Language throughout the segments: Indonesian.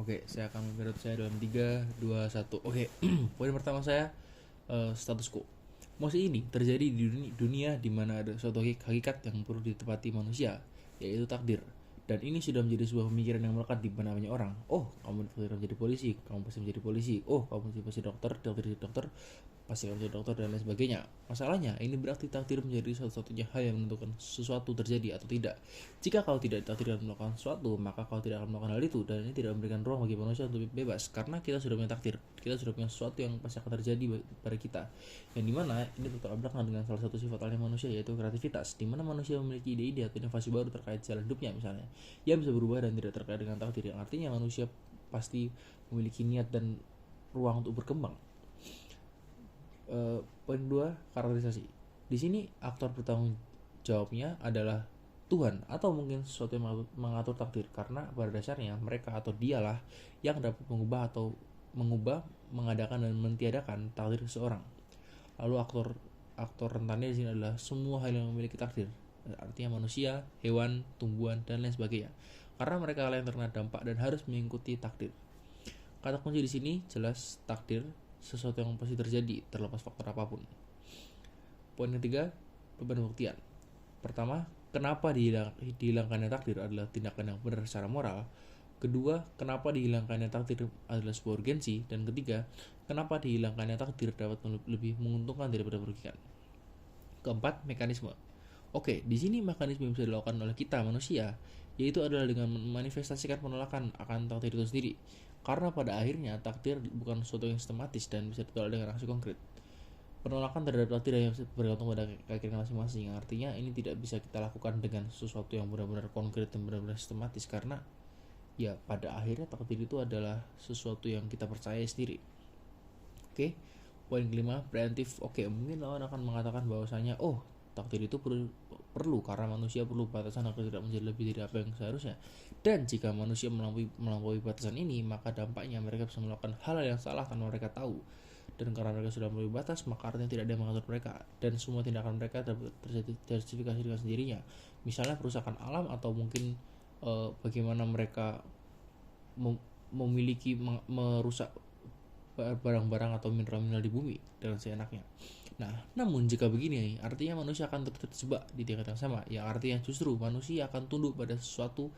Oke, saya akan menurut saya dalam 3, 2, 1. Oke, poin pertama saya status quo. Masih ini terjadi di dunia di mana ada suatu hakikat yang perlu ditepati manusia, yaitu takdir. Dan ini sudah menjadi sebuah pemikiran yang melekat di benak banyak orang. Oh, kamu pasti menjadi polisi, kamu pasti menjadi polisi. Oh, kamu pasti dokter, dokter, pasti kamu jadi dokter dan lain sebagainya. Masalahnya, ini berarti takdir menjadi satu-satunya hal yang menentukan sesuatu terjadi atau tidak. Jika kau tidak ditakdirkan melakukan sesuatu, maka kau tidak akan melakukan hal itu, dan ini tidak memberikan ruang bagi manusia untuk bebas, karena kita sudah punya takdir. Kita sudah punya sesuatu yang pasti akan terjadi pada kita, yang dimana ini bertolak belakang dengan salah satu sifat alami manusia, yaitu kreativitas, dimana manusia memiliki ide-ide atau inovasi baru terkait jalan hidupnya misalnya, yang bisa berubah dan tidak terkait dengan takdir, yang artinya manusia pasti memiliki niat dan ruang untuk berkembang. Poin 2, karakterisasi. Di sini aktor bertanggung jawabnya adalah Tuhan atau mungkin sesuatu yang mengatur takdir, karena pada dasarnya mereka atau dialah yang dapat mengubah, mengadakan dan mentiadakan takdir seseorang. Lalu aktor rentannya di sini adalah semua hal yang memiliki takdir, artinya manusia, hewan, tumbuhan dan lain sebagainya, karena mereka yang terkena dampak dan harus mengikuti takdir. Kata kunci di sini jelas takdir, sesuatu yang pasti terjadi terlepas faktor apapun. Poin ketiga, beban pembuktian. Pertama, kenapa dihilangkannya takdir adalah tindakan yang benar secara moral. Kedua, kenapa dihilangkannya takdir adalah sebuah urgensi. Dan ketiga, kenapa dihilangkannya takdir dapat lebih menguntungkan daripada merugikan. Keempat, mekanisme. Oke, di sini mekanisme yang bisa dilakukan oleh kita manusia, yaitu adalah dengan memanifestasikan penolakan akan takdir itu sendiri. Karena pada akhirnya takdir bukan sesuatu yang sistematis dan bisa ditolak dengan aksi konkret. Penolakan terhadap takdir yang bergantung pada keyakinan masing-masing. Artinya ini tidak bisa kita lakukan dengan sesuatu yang benar-benar konkret dan benar-benar sistematis, karena ya pada akhirnya takdir itu adalah sesuatu yang kita percaya sendiri. Oke, poin kelima, preemptif. Oke, mungkin lawan akan mengatakan bahwasanya takdir itu perlu karena manusia perlu batasan agar tidak menjadi lebih dari apa yang seharusnya. Dan jika manusia melampaui batasan ini, maka dampaknya mereka bisa melakukan hal yang salah tanpa mereka tahu. Dan karena mereka sudah melampaui batas, maka artinya tidak ada yang mengatur mereka, dan semua tindakan mereka terjadi justifikasi dengan sendirinya. Misalnya perusakan alam, atau mungkin bagaimana mereka merusak barang-barang atau mineral-mineral di bumi dengan seenaknya. Nah, namun jika begini, artinya manusia akan terjebak di tingkat yang sama, yang artinya justru manusia akan tunduk pada sesuatu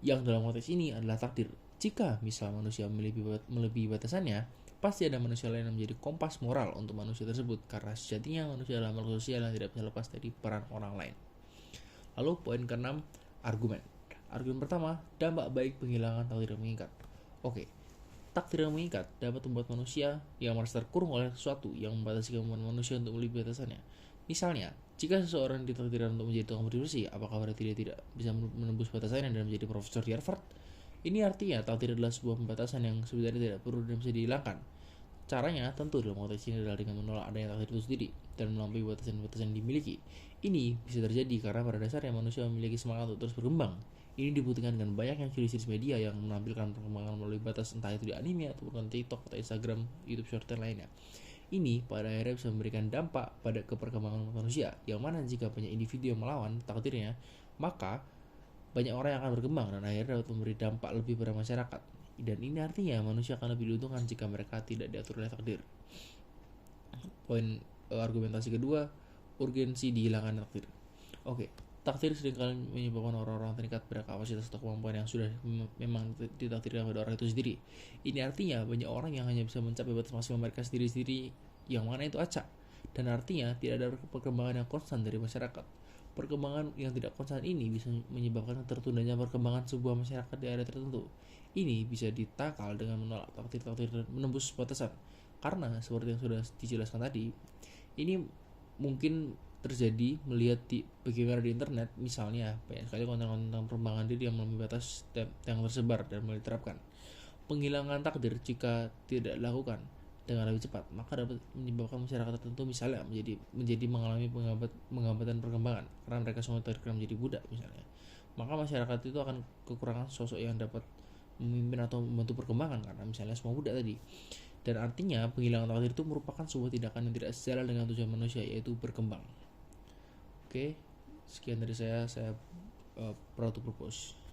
yang dalam konteks ini adalah takdir. Jika misal manusia melebihi batasannya, pasti ada manusia lain yang menjadi kompas moral untuk manusia tersebut, karena sejatinya manusia adalah makhluk sosial yang tidak bisa lepas dari peran orang lain. Lalu poin ke-6, argumen. Argumen pertama, dampak baik penghilangan takdir yang mengikat. Oke, takdir yang mengikat dapat membuat manusia yang merasa terkurung oleh sesuatu yang membatasi kemampuan manusia untuk melebihi batasannya. Misalnya, jika seseorang ditakdirkan untuk menjadi tukang bersih, apakah berarti dia tidak bisa menembus batasannya dan menjadi profesor di Harvard? Ini artinya takdir adalah sebuah pembatasan yang sebenarnya tidak perlu dan bisa dihilangkan. Caranya tentu dalam konteks ini adalah dengan menolak adanya takdir itu sendiri dan melampaui batasan-batasan yang dimiliki. Ini bisa terjadi karena pada dasarnya manusia memiliki semangat untuk terus berkembang. Ini dibuktikan dengan banyaknya ciri-ciri media yang menampilkan perkembangan melalui batas, entah itu di anime ataupun TikTok atau Instagram, YouTube Short dan lainnya. Ini pada akhirnya bisa memberikan dampak pada keperkembangan manusia, yang mana jika banyak individu yang melawan takdirnya, maka banyak orang yang akan berkembang dan akhirnya dapat memberi dampak lebih pada masyarakat. Dan ini artinya manusia akan lebih diuntungkan jika mereka tidak diatur oleh takdir. Poin argumentasi kedua, urgensi dihilangkan takdir. Oke, takdir seringkali menyebabkan orang-orang terikat pada kapasitas atau kemampuan yang sudah memang ditakdirkan pada orang itu sendiri. Ini artinya banyak orang yang hanya bisa mencapai batas maksimal mereka sendiri-sendiri, yang mana itu acak. Dan artinya tidak ada perkembangan yang konstan dari masyarakat. Perkembangan yang tidak konstan ini bisa menyebabkan tertundanya perkembangan sebuah masyarakat di area tertentu. Ini bisa ditakal dengan menolak takdir-takdir dan menembus batasan. Karena seperti yang sudah dijelaskan tadi, ini mungkin terjadi melihat bagaimana di internet, misalnya banyak sekali konten-konten tentang perkembangan diri yang melalui batas yang tersebar dan mulai diterapkan. Penghilangan takdir jika tidak dilakukan dengan lebih cepat, maka dapat menyebabkan masyarakat tertentu misalnya menjadi mengalami penghambatan perkembangan karena mereka semua terkena menjadi budak misalnya. Maka masyarakat itu akan kekurangan sosok yang dapat memimpin atau membantu perkembangan karena misalnya semua budak tadi. Dan artinya penghilangan takdir itu merupakan sebuah tindakan yang tidak sejalan dengan tujuan manusia, yaitu berkembang. Oke, sekian dari saya proud to propose.